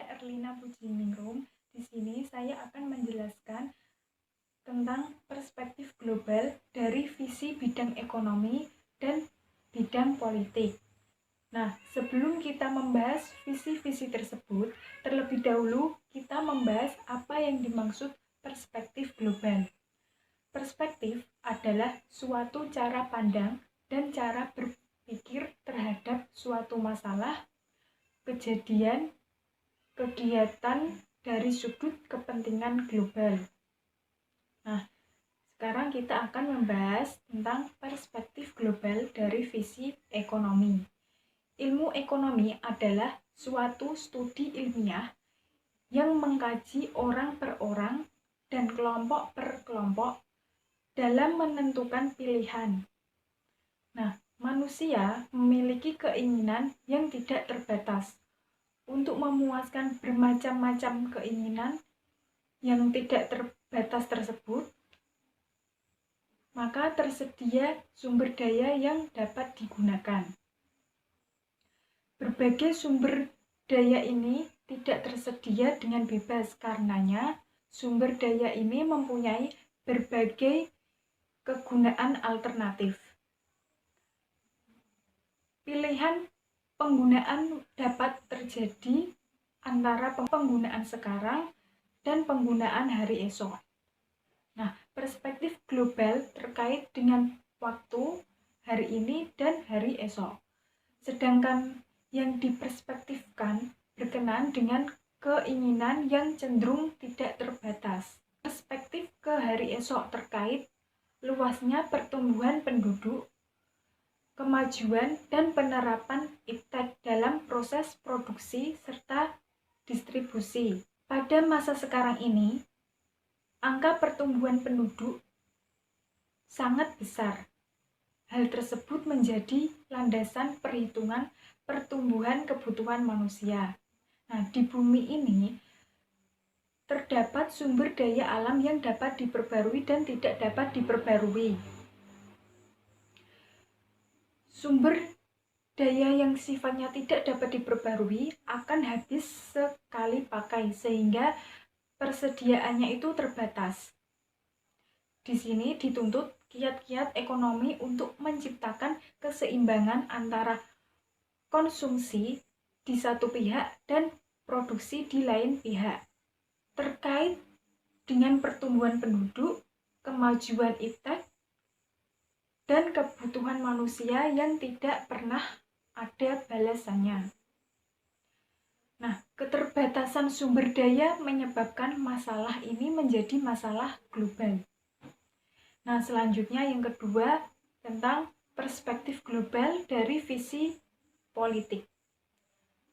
Erlina Pujiningrum. Di sini saya akan menjelaskan tentang perspektif global dari visi bidang ekonomi dan bidang politik. Nah, sebelum kita membahas visi-visi tersebut, terlebih dahulu kita membahas apa yang dimaksud perspektif global. Perspektif adalah suatu cara pandang dan cara berpikir terhadap suatu masalah, kejadian, kegiatan dari sudut kepentingan global. Nah, sekarang kita akan membahas tentang perspektif global dari visi ekonomi. Ilmu ekonomi adalah suatu studi ilmiah yang mengkaji orang per orang dan kelompok per kelompok dalam menentukan pilihan. Nah, manusia memiliki keinginan yang tidak terbatas. Untuk memuaskan bermacam-macam keinginan yang tidak terbatas tersebut, maka tersedia sumber daya yang dapat digunakan. Berbagai sumber daya ini tidak tersedia dengan bebas, karenanya sumber daya ini mempunyai berbagai kegunaan alternatif. Pilihan penggunaan dapat terjadi antara penggunaan sekarang dan penggunaan hari esok. Nah, perspektif global terkait dengan waktu, hari ini, dan hari esok. Sedangkan yang diperspektifkan berkenaan dengan keinginan yang cenderung tidak terbatas. Perspektif ke hari esok terkait luasnya pertumbuhan penduduk, kemajuan dan penerapan iptek dalam proses produksi serta distribusi. Pada masa sekarang ini, angka pertumbuhan penduduk sangat besar. Hal tersebut menjadi landasan perhitungan pertumbuhan kebutuhan manusia. Nah, di bumi ini terdapat sumber daya alam yang dapat diperbarui dan tidak dapat diperbarui. Sumber daya yang sifatnya tidak dapat diperbarui akan habis sekali pakai, sehingga persediaannya itu terbatas. Di sini dituntut kiat-kiat ekonomi untuk menciptakan keseimbangan antara konsumsi di satu pihak dan produksi di lain pihak. Terkait dengan pertumbuhan penduduk, kemajuan iptek, dan kebutuhan manusia yang tidak pernah ada balasannya. Nah, keterbatasan sumber daya menyebabkan masalah ini menjadi masalah global. Nah, selanjutnya yang kedua tentang perspektif global dari visi politik.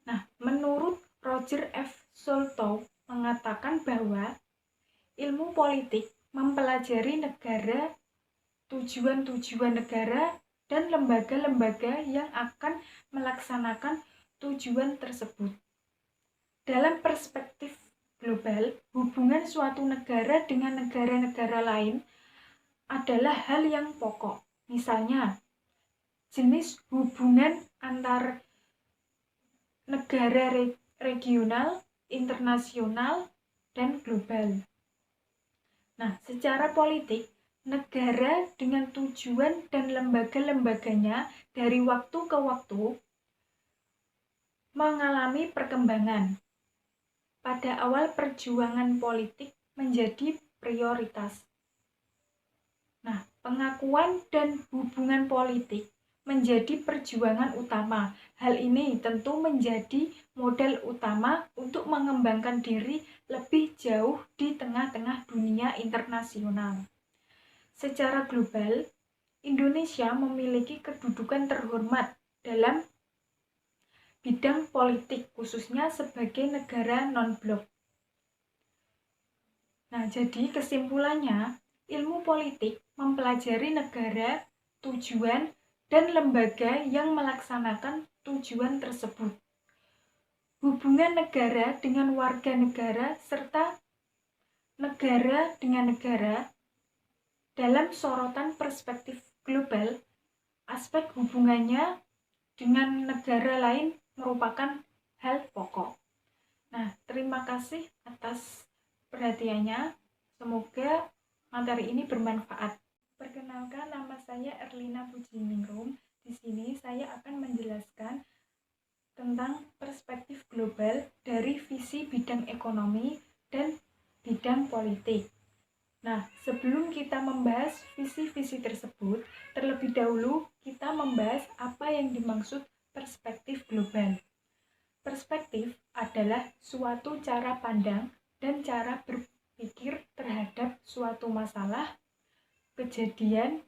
Nah, menurut Roger F. Soltow mengatakan bahwa ilmu politik mempelajari negara, tujuan-tujuan negara, dan lembaga-lembaga yang akan melaksanakan tujuan tersebut. Dalam perspektif global, hubungan suatu negara dengan negara-negara lain adalah hal yang pokok. Misalnya, jenis hubungan antar negara regional, internasional, dan global. Nah, secara politik, negara dengan tujuan dan lembaga-lembaganya dari waktu ke waktu mengalami perkembangan. Pada awal perjuangan politik menjadi prioritas. Nah, pengakuan dan hubungan politik menjadi perjuangan utama. Hal ini tentu menjadi modal utama untuk mengembangkan diri lebih jauh di tengah-tengah dunia internasional. Secara global, Indonesia memiliki kedudukan terhormat dalam bidang politik, khususnya sebagai negara non-blok. Nah, jadi kesimpulannya, ilmu politik mempelajari negara, tujuan, dan lembaga yang melaksanakan tujuan tersebut. Hubungan negara dengan warga negara serta negara dengan negara dalam sorotan perspektif global, aspek hubungannya dengan negara lain merupakan hal pokok. Nah, Terima kasih atas perhatiannya. Semoga materi ini bermanfaat. Perkenalkan, nama saya Erlina Pujiningrum. Di sini saya akan menjelaskan tentang perspektif global dari visi bidang ekonomi dan bidang politik. Nah, sebelum kita membahas visi-visi tersebut, terlebih dahulu kita membahas apa yang dimaksud perspektif global. Perspektif adalah suatu cara pandang dan cara berpikir terhadap suatu masalah, kejadian,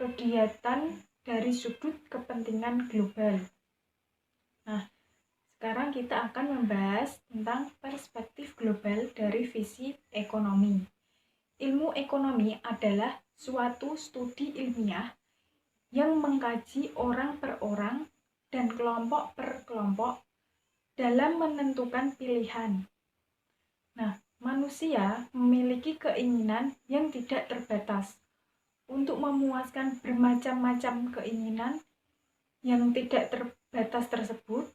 kegiatan dari sudut kepentingan global. Nah, sekarang kita akan membahas tentang perspektif global dari visi ekonomi. Ilmu ekonomi adalah suatu studi ilmiah yang mengkaji orang per orang dan kelompok per kelompok dalam menentukan pilihan. Nah, manusia memiliki keinginan yang tidak terbatas. Untuk memuaskan bermacam-macam keinginan yang tidak terbatas tersebut,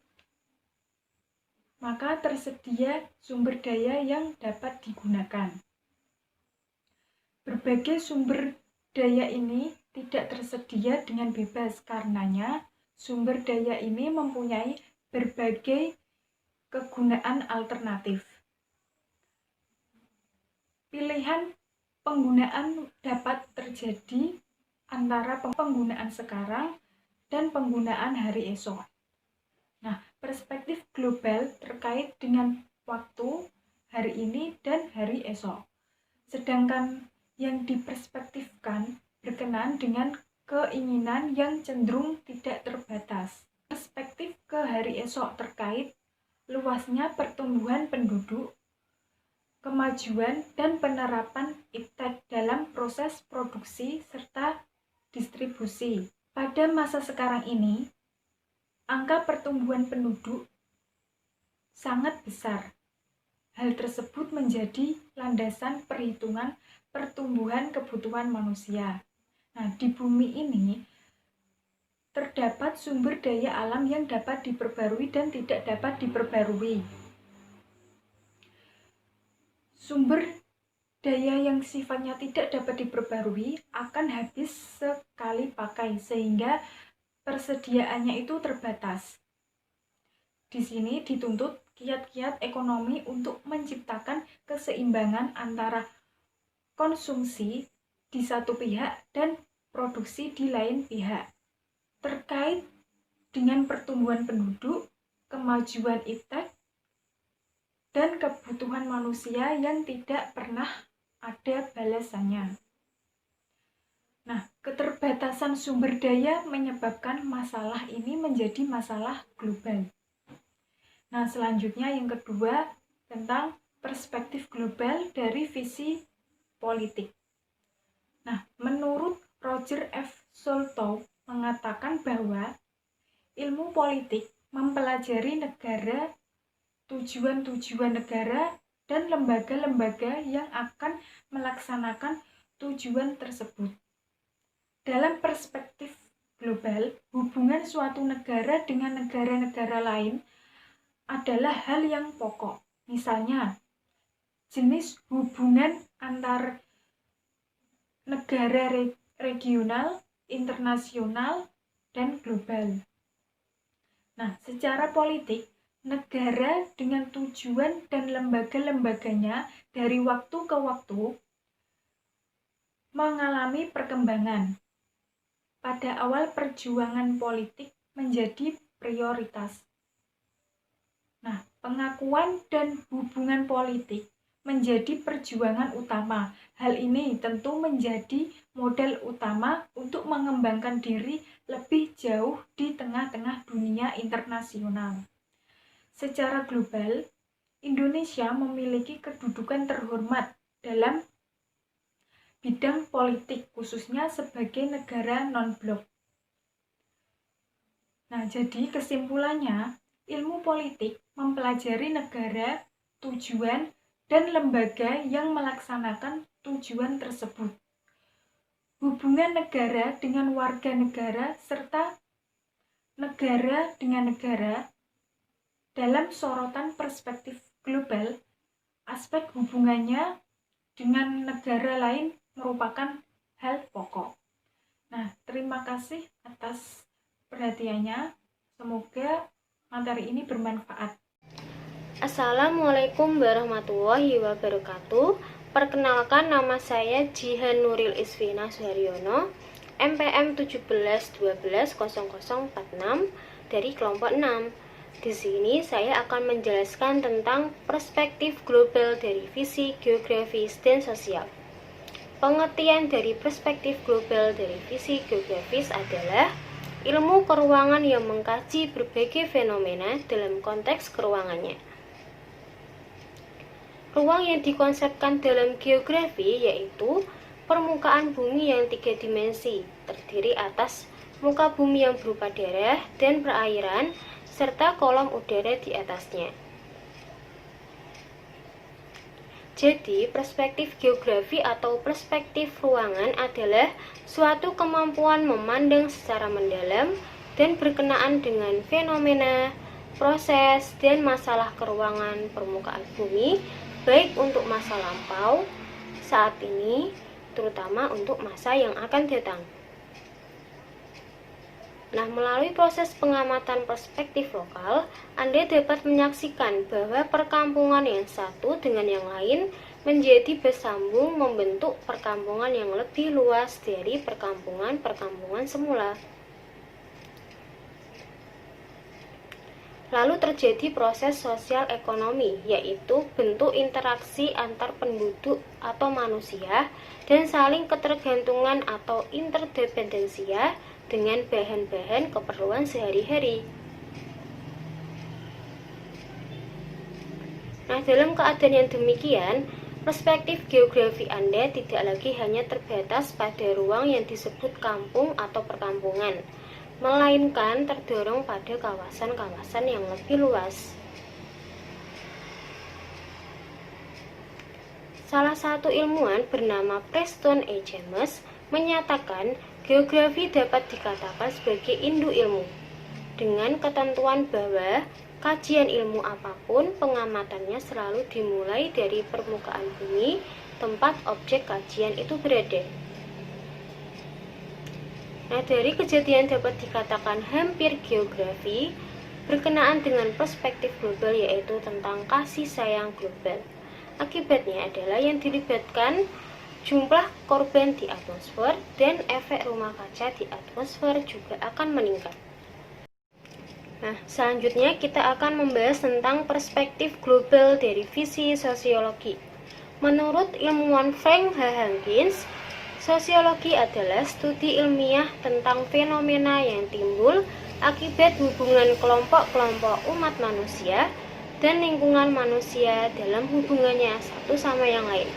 maka tersedia sumber daya yang dapat digunakan. Berbagai sumber daya ini tidak tersedia dengan bebas, karenanya sumber daya ini mempunyai berbagai kegunaan alternatif. Pilihan penggunaan dapat terjadi antara penggunaan sekarang dan penggunaan hari esok. Nah, perspektif global terkait dengan waktu, hari ini, dan hari esok. Sedangkan yang diperspektifkan berkenaan dengan keinginan yang cenderung tidak terbatas. Perspektif ke hari esok terkait luasnya pertumbuhan penduduk, kemajuan dan penerapan iptek dalam proses produksi serta distribusi. Pada masa sekarang ini, angka pertumbuhan penduduk sangat besar. Hal tersebut menjadi landasan perhitungan pertumbuhan kebutuhan manusia. Nah, di bumi ini terdapat sumber daya alam yang dapat diperbarui dan tidak dapat diperbarui. Sumber daya yang sifatnya tidak dapat diperbarui akan habis sekali pakai, sehingga persediaannya itu terbatas. Di sini dituntut kiat-kiat ekonomi untuk menciptakan keseimbangan antara konsumsi di satu pihak dan produksi di lain pihak. Terkait dengan pertumbuhan penduduk, kemajuan iptek, dan kebutuhan manusia yang tidak pernah ada balasannya. Nah, keterbatasan sumber daya menyebabkan masalah ini menjadi masalah global. Nah, selanjutnya yang kedua tentang perspektif global dari visi politik. Nah, menurut Roger F. Soltow mengatakan bahwa ilmu politik mempelajari negara, tujuan-tujuan negara, dan lembaga-lembaga yang akan melaksanakan tujuan tersebut. Dalam perspektif global, hubungan suatu negara dengan negara-negara lain adalah hal yang pokok. Misalnya, jenis hubungan antar negara regional, internasional, dan global. Nah, secara politik, negara dengan tujuan dan lembaga-lembaganya dari waktu ke waktu mengalami perkembangan. Pada awal perjuangan politik menjadi prioritas. Nah, pengakuan dan hubungan politik menjadi perjuangan utama. Hal ini tentu menjadi modal utama untuk mengembangkan diri lebih jauh di tengah-tengah dunia internasional. Secara global, Indonesia memiliki kedudukan terhormat dalam bidang politik, khususnya sebagai negara non-blok. Nah, jadi kesimpulannya, ilmu politik mempelajari negara, tujuan, dan lembaga yang melaksanakan tujuan tersebut. Hubungan negara dengan warga negara serta negara dengan negara dalam sorotan perspektif global, aspek hubungannya dengan negara lain merupakan hal pokok. Nah, terima kasih atas perhatiannya. Semoga materi ini bermanfaat. Assalamualaikum warahmatullahi wabarakatuh. Perkenalkan, nama saya Jihan Nuril Isvina Suharyono, MPM 17120046 dari kelompok 6. Di sini saya akan menjelaskan tentang perspektif global dari visi geografis dan sosial. Pengertian dari perspektif global dari visi geografis adalah ilmu keruangan yang mengkaji berbagai fenomena dalam konteks keruangannya. Ruang yang dikonsepkan dalam geografi yaitu permukaan bumi yang 3 dimensi, terdiri atas muka bumi yang berupa daerah dan perairan, serta kolom udara di atasnya. Jadi, perspektif geografi atau perspektif ruangan adalah suatu kemampuan memandang secara mendalam dan berkenaan dengan fenomena, proses, dan masalah keruangan permukaan bumi, baik untuk masa lampau, saat ini, terutama untuk masa yang akan datang. Nah, melalui proses pengamatan perspektif lokal, Anda dapat menyaksikan bahwa perkampungan yang satu dengan yang lain menjadi bersambung membentuk perkampungan yang lebih luas dari perkampungan-perkampungan semula. Lalu terjadi proses sosial ekonomi, yaitu bentuk interaksi antar penduduk atau manusia dan saling ketergantungan atau interdependensia dengan bahan-bahan keperluan sehari-hari. Nah, dalam keadaan yang demikian, perspektif geografi Anda tidak lagi hanya terbatas pada ruang yang disebut kampung atau perkampungan, melainkan terdorong pada kawasan-kawasan yang lebih luas. Salah satu ilmuwan bernama Preston E. James menyatakan geografi dapat dikatakan sebagai induk ilmu, dengan ketentuan bahwa kajian ilmu apapun pengamatannya selalu dimulai dari permukaan bumi, tempat objek kajian itu berada. Nah, dari kejadian dapat dikatakan hampir geografi berkenaan dengan perspektif global, yaitu tentang kasih sayang global. Akibatnya adalah yang dilibatkan jumlah korban di atmosfer dan efek rumah kaca di atmosfer juga akan meningkat. Nah, selanjutnya kita akan membahas tentang perspektif global dari visi sosiologi. Menurut ilmuwan Frank H. Hankins, sosiologi adalah studi ilmiah tentang fenomena yang timbul akibat hubungan kelompok-kelompok umat manusia dan lingkungan manusia dalam hubungannya satu sama yang lain.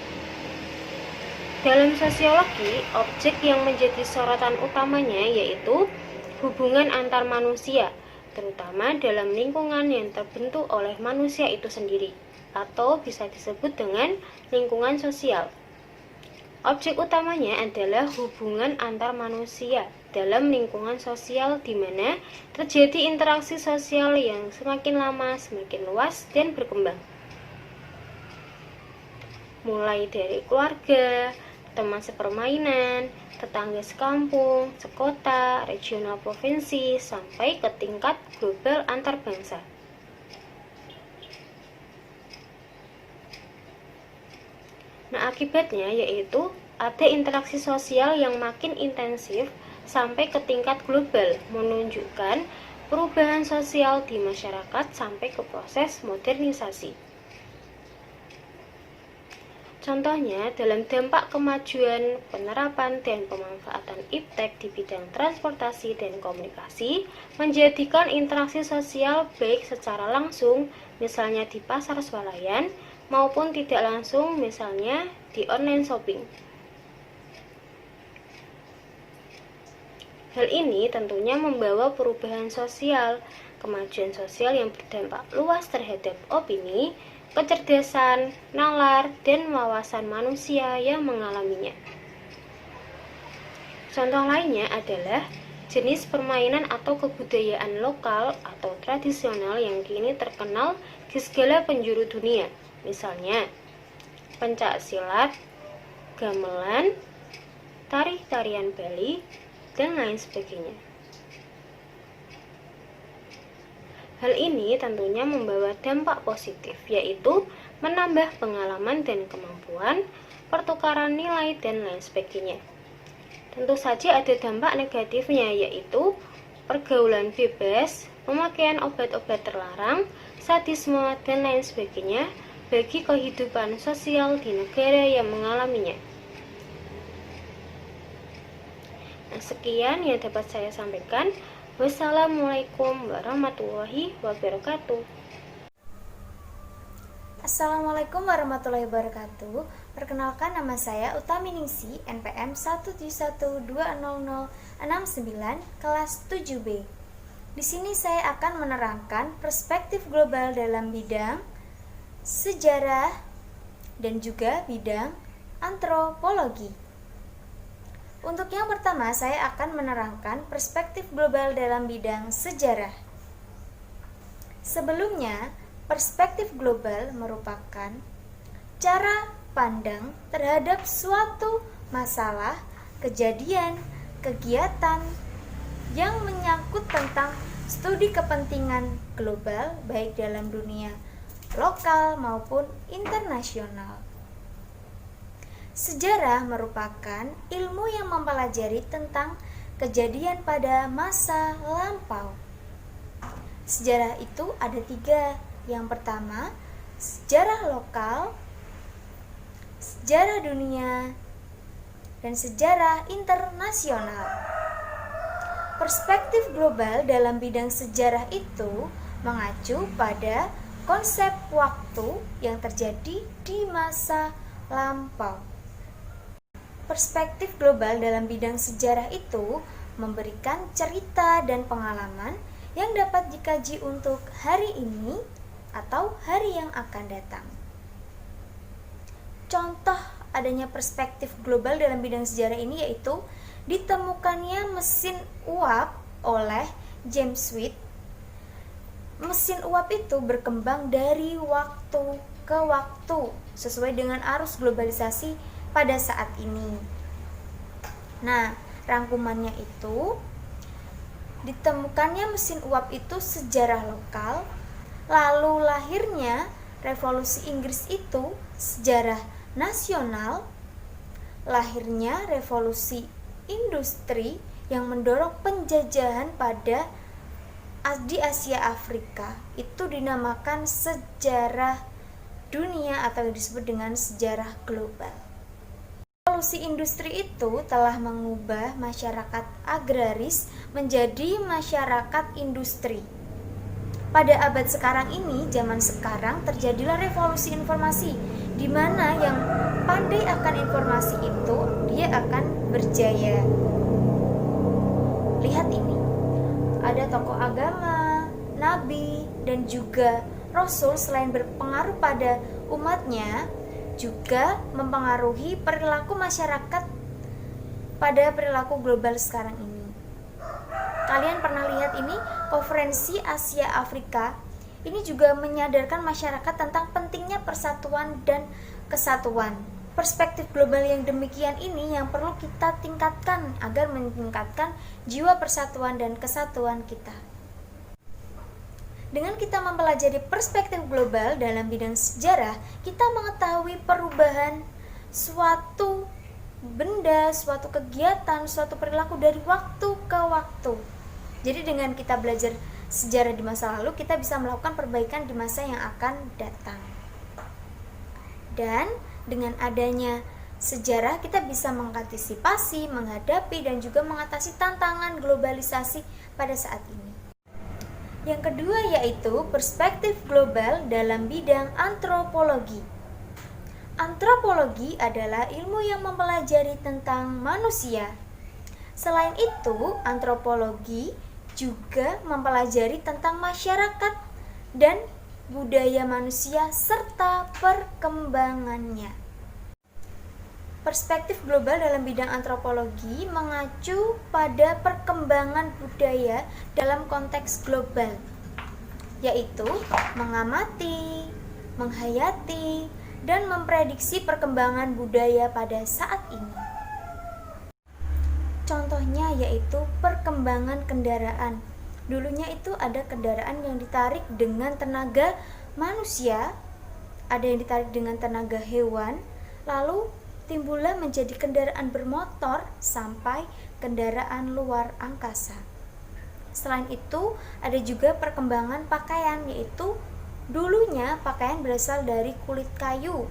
Dalam sosiologi, objek yang menjadi sorotan utamanya yaitu hubungan antar manusia, terutama dalam lingkungan yang terbentuk oleh manusia itu sendiri, atau bisa disebut dengan lingkungan sosial. Objek utamanya adalah hubungan antar manusia dalam lingkungan sosial di mana terjadi interaksi sosial yang semakin lama semakin luas dan berkembang. Mulai dari keluarga, teman sepermainan, tetangga sekampung, sekota, regional provinsi, sampai ke tingkat global antar bangsa. Nah, akibatnya yaitu ada interaksi sosial yang makin intensif sampai ke tingkat global, menunjukkan perubahan sosial di masyarakat sampai ke proses modernisasi. Contohnya, dalam dampak kemajuan, penerapan, dan pemanfaatan iptek di bidang transportasi dan komunikasi, menjadikan interaksi sosial baik secara langsung, misalnya di pasar swalayan, maupun tidak langsung, misalnya di online shopping. Hal ini tentunya membawa perubahan sosial, kemajuan sosial yang berdampak luas terhadap opini, kecerdasan, nalar, dan wawasan manusia yang mengalaminya. Contoh lainnya adalah jenis permainan atau kebudayaan lokal atau tradisional yang kini terkenal di segala penjuru dunia. Misalnya, pencak silat, gamelan, tarian Bali, dan lain sebagainya. Hal ini tentunya membawa dampak positif, yaitu menambah pengalaman dan kemampuan, pertukaran nilai, dan lain sebagainya. Tentu saja ada dampak negatifnya, yaitu pergaulan bebas, pemakaian obat-obat terlarang, sadisme, dan lain sebagainya bagi kehidupan sosial di negara yang mengalaminya. Nah, sekian yang dapat saya sampaikan. Wassalamualaikum warahmatullahi wabarakatuh. Assalamualaikum warahmatullahi wabarakatuh. Perkenalkan, nama saya Utami Ningsi, NPM 171200069, kelas 7B. Di sini saya akan menerangkan perspektif global dalam bidang sejarah dan juga bidang antropologi. Untuk yang pertama, saya akan menerangkan perspektif global dalam bidang sejarah. Sebelumnya, perspektif global merupakan cara pandang terhadap suatu masalah, kejadian, kegiatan yang menyangkut tentang studi kepentingan global baik dalam dunia lokal maupun internasional. Sejarah merupakan ilmu yang mempelajari tentang kejadian pada masa lampau. Sejarah itu ada 3. Yang pertama, sejarah lokal, sejarah dunia, dan sejarah internasional. Perspektif global dalam bidang sejarah itu mengacu pada konsep waktu yang terjadi di masa lampau. Perspektif global dalam bidang sejarah itu memberikan cerita dan pengalaman yang dapat dikaji untuk hari ini atau hari yang akan datang. Contoh adanya perspektif global dalam bidang sejarah ini yaitu ditemukannya mesin uap oleh James Watt. Mesin uap itu berkembang dari waktu ke waktu sesuai dengan arus globalisasi pada saat ini. Nah, rangkumannya itu ditemukannya mesin uap itu sejarah lokal. Lalu lahirnya revolusi Inggris itu sejarah nasional, lahirnya revolusi industri yang mendorong penjajahan di Asia Afrika itu dinamakan sejarah dunia atau yang disebut dengan sejarah global. Revolusi industri itu telah mengubah masyarakat agraris menjadi masyarakat industri. Pada abad sekarang ini, zaman sekarang, terjadilah revolusi informasi, di mana yang pandai akan informasi itu, dia akan berjaya. Lihat ini, ada tokoh agama, nabi, dan juga rasul selain berpengaruh pada umatnya, juga mempengaruhi perilaku masyarakat pada perilaku global sekarang ini. Kalian pernah lihat ini, konferensi Asia Afrika ini juga menyadarkan masyarakat tentang pentingnya persatuan dan kesatuan. Perspektif global yang demikian ini yang perlu kita tingkatkan agar meningkatkan jiwa persatuan dan kesatuan kita. Dengan kita mempelajari perspektif global dalam bidang sejarah, kita mengetahui perubahan suatu benda, suatu kegiatan, suatu perilaku dari waktu ke waktu. Jadi dengan kita belajar sejarah di masa lalu, kita bisa melakukan perbaikan di masa yang akan datang. Dan dengan adanya sejarah, kita bisa mengantisipasi, menghadapi, dan juga mengatasi tantangan globalisasi pada saat ini. Yang kedua yaitu perspektif global dalam bidang antropologi. Antropologi adalah ilmu yang mempelajari tentang manusia. Selain itu, antropologi juga mempelajari tentang masyarakat dan budaya manusia serta perkembangannya. Perspektif global dalam bidang antropologi mengacu pada perkembangan budaya dalam konteks global, yaitu mengamati, menghayati, dan memprediksi perkembangan budaya pada saat ini. Contohnya yaitu perkembangan kendaraan. Dulunya itu ada kendaraan yang ditarik dengan tenaga manusia, ada yang ditarik dengan tenaga hewan, lalu timbullah menjadi kendaraan bermotor sampai kendaraan luar angkasa. Selain itu, ada juga perkembangan pakaian, yaitu dulunya pakaian berasal dari kulit kayu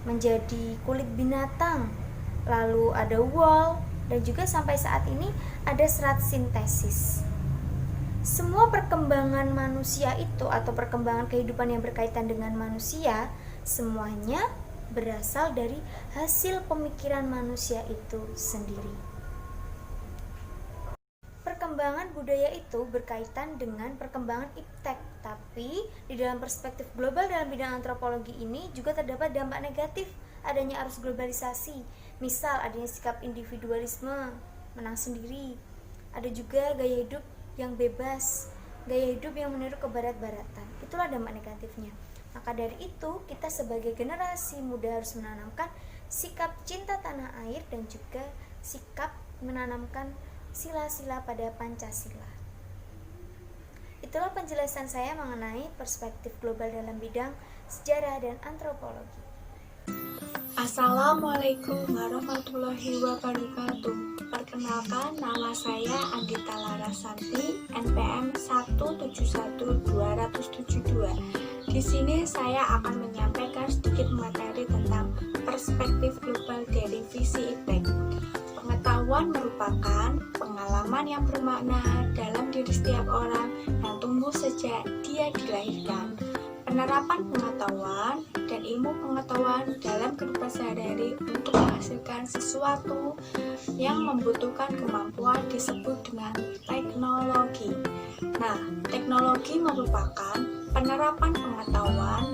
menjadi kulit binatang, lalu ada wool, dan juga sampai saat ini ada serat sintesis. Semua perkembangan manusia itu atau perkembangan kehidupan yang berkaitan dengan manusia, semuanya berasal dari hasil pemikiran manusia itu sendiri. Perkembangan budaya itu berkaitan dengan perkembangan iptek, tapi di dalam perspektif global dalam bidang antropologi ini juga terdapat dampak negatif adanya arus globalisasi. Misal adanya sikap individualisme, menang sendiri. Ada juga gaya hidup yang bebas, gaya hidup yang meniru kebarat-baratan. Itulah dampak negatifnya. Maka dari itu, kita sebagai generasi muda harus menanamkan sikap cinta tanah air dan juga sikap menanamkan sila-sila pada Pancasila. Itulah penjelasan saya mengenai perspektif global dalam bidang sejarah dan antropologi. Assalamualaikum warahmatullahi wabarakatuh. Perkenalkan, nama saya Andita Larasanti, NPM 171272. Di sini saya akan menyampaikan sedikit materi tentang perspektif global dari visi iptek. Pengetahuan merupakan pengalaman yang bermakna dalam diri setiap orang yang tumbuh sejak dia dilahirkan. Penerapan pengetahuan dan ilmu pengetahuan dalam kehidupan sehari-hari untuk menghasilkan sesuatu yang membutuhkan kemampuan disebut dengan teknologi. Nah, teknologi merupakan penerapan pengetahuan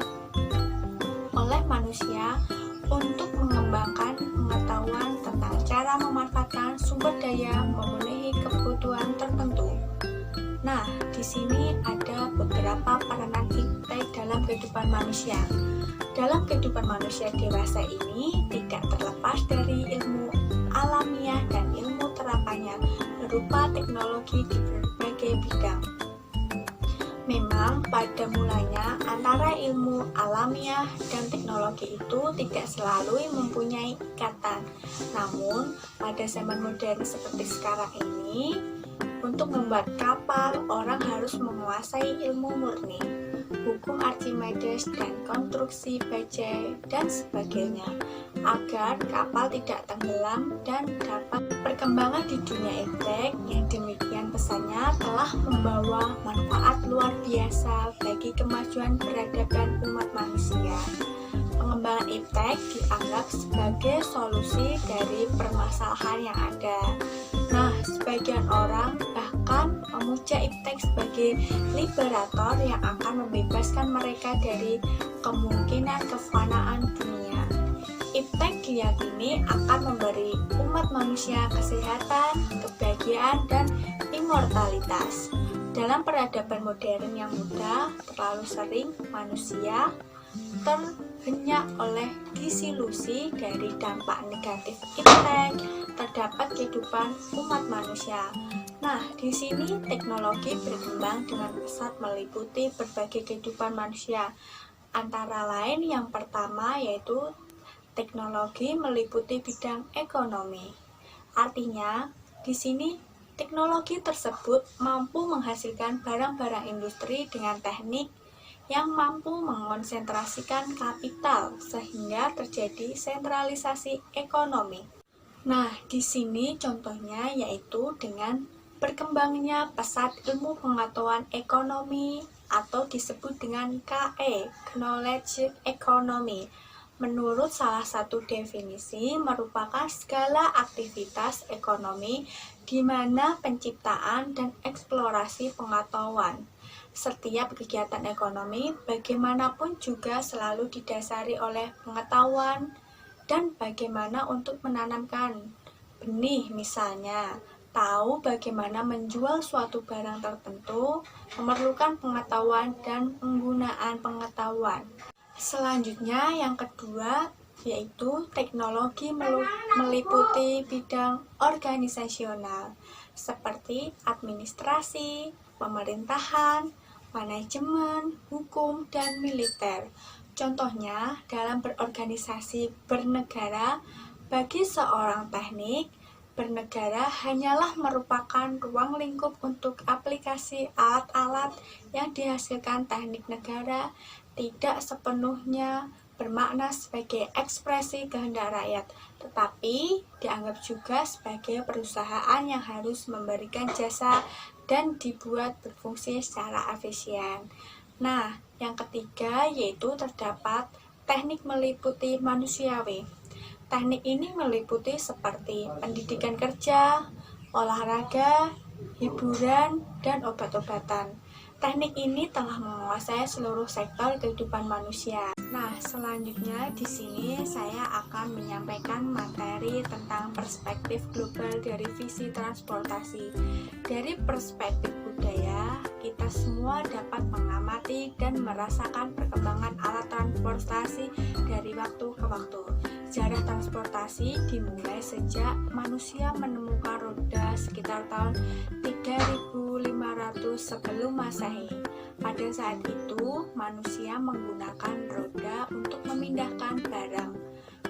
oleh manusia untuk mengembangkan pengetahuan tentang cara memanfaatkan sumber daya memenuhi kebutuhan tertentu. Nah, di sini ada beberapa peranan iptek dalam kehidupan manusia. Dalam kehidupan manusia dewasa ini tidak terlepas dari ilmu alamiah dan ilmu terapannya berupa teknologi di berbagai bidang. Memang pada mulanya antara ilmu alamiah dan teknologi itu tidak selalu mempunyai ikatan. Namun pada zaman modern seperti sekarang ini, untuk membuat kapal, orang harus menguasai ilmu murni, hukum Archimedes dan konstruksi bajai dan sebagainya, agar kapal tidak tenggelam dan dapat perkembangan di dunia iptek yang demikian besarnya telah membawa manfaat luar biasa bagi kemajuan peradaban umat manusia. Pengembangan iptek dianggap sebagai solusi dari permasalahan yang ada. Nah, sebagian orang bahkan memuja iptek sebagai liberator yang akan membebaskan mereka dari kemungkinan kefanaan dunia. Iptek diyakini akan memberi umat manusia kesehatan, kebahagiaan, dan immortalitas. Dalam peradaban modern yang mudah, terlalu sering manusia terhenyak oleh disilusi dari dampak negatif iptek terdapat kehidupan umat manusia. Nah, di sini teknologi berkembang dengan pesat meliputi berbagai kehidupan manusia. Antara lain yang pertama yaitu teknologi meliputi bidang ekonomi. Artinya, di sini teknologi tersebut mampu menghasilkan barang-barang industri dengan teknik yang mampu mengonsentrasikan kapital sehingga terjadi sentralisasi ekonomi. Nah, di sini contohnya yaitu dengan berkembangnya pesat ilmu pengetahuan ekonomi atau disebut dengan KE, Knowledge Economy. Menurut salah satu definisi, merupakan segala aktivitas ekonomi di mana penciptaan dan eksplorasi pengetahuan. Setiap kegiatan ekonomi bagaimanapun juga selalu didasari oleh pengetahuan dan bagaimana untuk menanamkan benih misalnya. Tahu bagaimana menjual suatu barang tertentu memerlukan pengetahuan dan penggunaan pengetahuan. Selanjutnya yang kedua yaitu teknologi meliputi bidang organisasional seperti administrasi, pemerintahan, manajemen, hukum, dan militer. Contohnya dalam berorganisasi bernegara, bagi seorang teknik, bernegara hanyalah merupakan ruang lingkup untuk aplikasi alat-alat yang dihasilkan teknik negara, tidak sepenuhnya bermakna sebagai ekspresi kehendak rakyat, tetapi dianggap juga sebagai perusahaan yang harus memberikan jasa dan dibuat berfungsi secara efisien. Nah, yang ketiga yaitu terdapat teknik meliputi manusiawi. Teknik ini meliputi seperti pendidikan kerja, olahraga, hiburan, dan obat-obatan. Teknik ini telah menguasai seluruh sektor kehidupan manusia. Nah, selanjutnya di sini saya akan menyampaikan materi tentang perspektif global dari visi transportasi. Dari perspektif budaya, kita semua dapat mengamati dan merasakan perkembangan alat transportasi dari waktu ke waktu. Sejarah transportasi dimulai sejak manusia menemukan roda sekitar tahun 3500 sebelum Masehi. Pada saat itu, manusia menggunakan roda untuk memindahkan barang.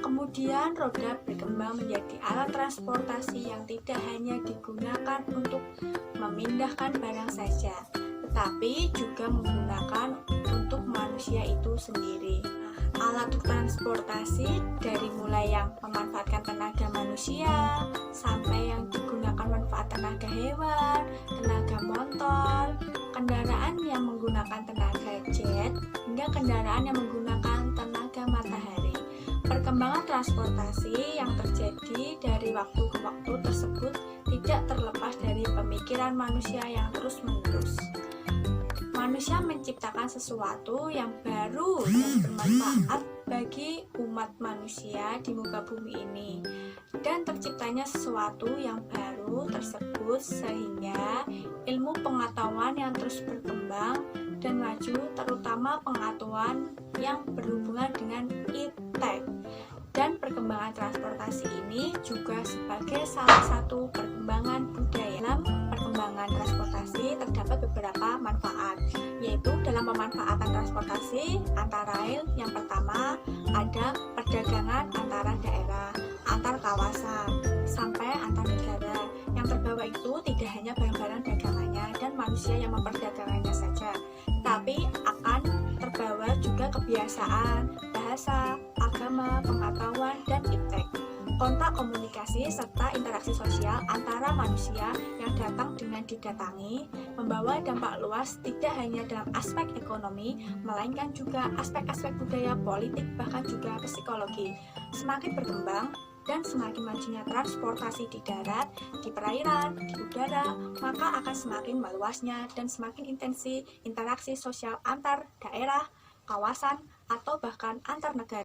Kemudian roda berkembang menjadi alat transportasi yang tidak hanya digunakan untuk memindahkan barang saja, tetapi juga menggunakan untuk manusia itu sendiri. Alat transportasi dari mulai yang memanfaatkan tenaga manusia sampai yang digunakan manfaat tenaga hewan, tenaga motor, kendaraan yang menggunakan tenaga jet, hingga kendaraan yang menggunakan tenaga matahari. Perkembangan transportasi yang terjadi dari waktu ke waktu tersebut tidak terlepas dari pemikiran manusia yang terus-menerus. Manusia menciptakan sesuatu yang baru dan bermanfaat bagi umat manusia di muka bumi ini, dan terciptanya sesuatu yang baru tersebut sehingga ilmu pengetahuan yang terus berkembang dan maju, terutama pengetahuan yang berhubungan dengan iptek. Dan perkembangan transportasi ini juga sebagai salah satu perkembangan budaya. Dalam perkembangan transportasi terdapat beberapa manfaat, yaitu dalam pemanfaatan transportasi antara lain yang pertama ada perdagangan antara daerah, antar kawasan, sampai antar negara. Yang terbawa itu tidak hanya barang-barang dagangannya dan manusia yang memperdagangkannya saja, tapi akan terbawa juga kebiasaan, bahasa, agama, pengetahuan, dan iptek. Kontak komunikasi serta interaksi sosial antara manusia yang datang dengan didatangi membawa dampak luas tidak hanya dalam aspek ekonomi, melainkan juga aspek-aspek budaya, politik, bahkan juga psikologi. Semakin berkembang dan semakin majunya transportasi di darat, di perairan, di udara, maka akan semakin meluasnya dan semakin intensi interaksi sosial antar daerah, kawasan, atau bahkan antar negara.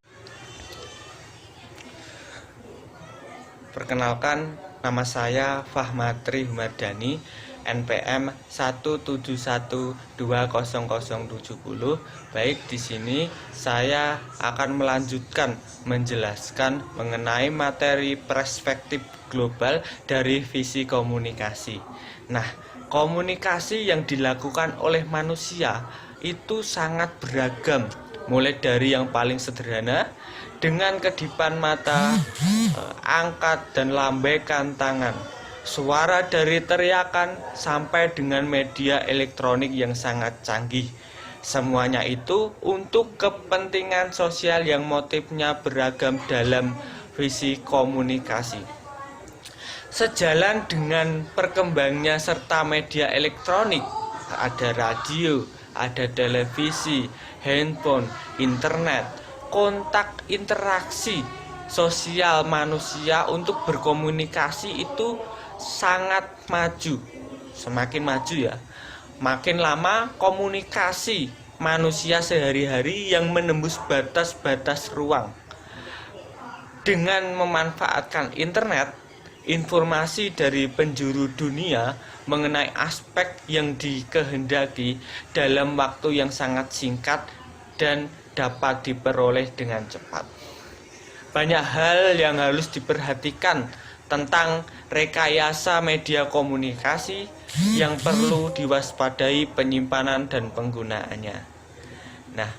Perkenalkan, nama saya Fahmatri Humardani, NPM 171200070. Baik, di sini saya akan melanjutkan menjelaskan mengenai materi perspektif global dari visi komunikasi. Nah, komunikasi yang dilakukan oleh manusia itu sangat beragam, mulai dari yang paling sederhana dengan kedipan mata, angkat dan lambaikan tangan, suara dari teriakan sampai dengan media elektronik yang sangat canggih. Semuanya itu untuk kepentingan sosial yang motifnya beragam dalam visi komunikasi. Sejalan dengan perkembangnya serta media elektronik, ada radio, ada televisi, handphone, internet, kontak interaksi sosial manusia untuk berkomunikasi itu sangat maju. Semakin maju ya, makin lama komunikasi manusia sehari-hari yang menembus batas-batas ruang. Dengan memanfaatkan internet, informasi dari penjuru dunia mengenai aspek yang dikehendaki dalam waktu yang sangat singkat dan dapat diperoleh dengan cepat. Banyak hal yang harus diperhatikan tentang rekayasa media komunikasi yang perlu diwaspadai penyimpanan dan penggunaannya. Nah,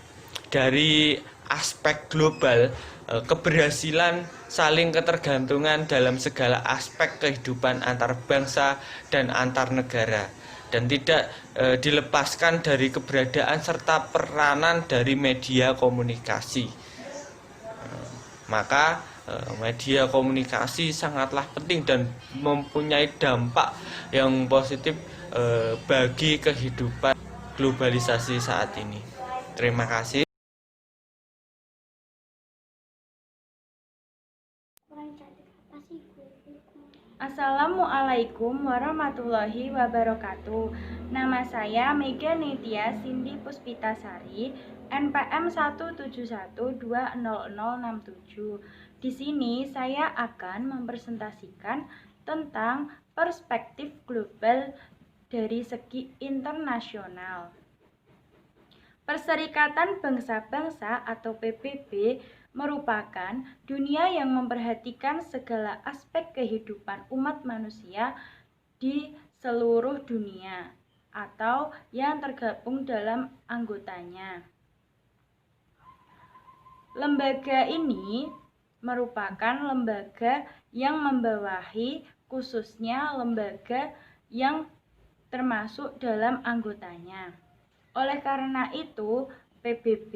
dari aspek global, keberhasilan saling ketergantungan dalam segala aspek kehidupan antar bangsa dan antar negara, dan tidak dilepaskan dari keberadaan serta peranan dari media komunikasi. Maka media komunikasi sangatlah penting dan mempunyai dampak yang positif bagi kehidupan globalisasi saat ini. Terima kasih. Assalamualaikum warahmatullahi wabarakatuh. Nama saya Mega Nitya Cindy Puspitasari, NPM 171200067. Di sini saya akan mempresentasikan tentang perspektif global dari segi internasional. Perserikatan Bangsa-Bangsa atau PBB merupakan dunia yang memperhatikan segala aspek kehidupan umat manusia di seluruh dunia atau yang tergabung dalam anggotanya. Lembaga ini merupakan lembaga yang membawahi khususnya lembaga yang termasuk dalam anggotanya. Oleh karena itu, PBB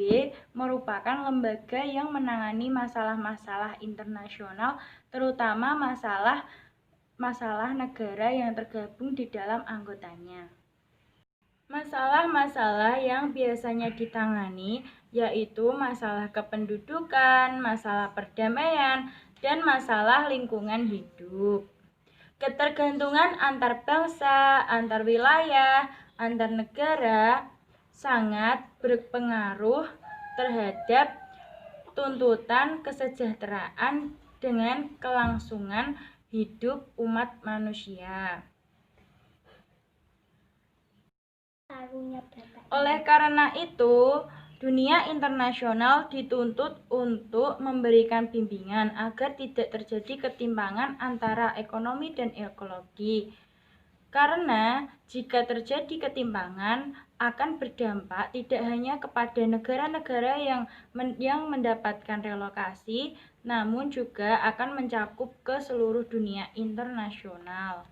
merupakan lembaga yang menangani masalah-masalah internasional, terutama masalah negara yang tergabung di dalam anggotanya. Masalah-masalah yang biasanya ditangani yaitu masalah kependudukan, masalah perdamaian, dan masalah lingkungan hidup. Ketergantungan antar bangsa, antar wilayah, antar negara sangat berpengaruh terhadap tuntutan kesejahteraan dengan kelangsungan hidup umat manusia. Oleh karena itu, dunia internasional dituntut untuk memberikan bimbingan agar tidak terjadi ketimpangan antara ekonomi dan ekologi. Karena jika terjadi ketimpangan akan berdampak tidak hanya kepada negara-negara yang mendapatkan relokasi, namun juga akan mencakup ke seluruh dunia internasional.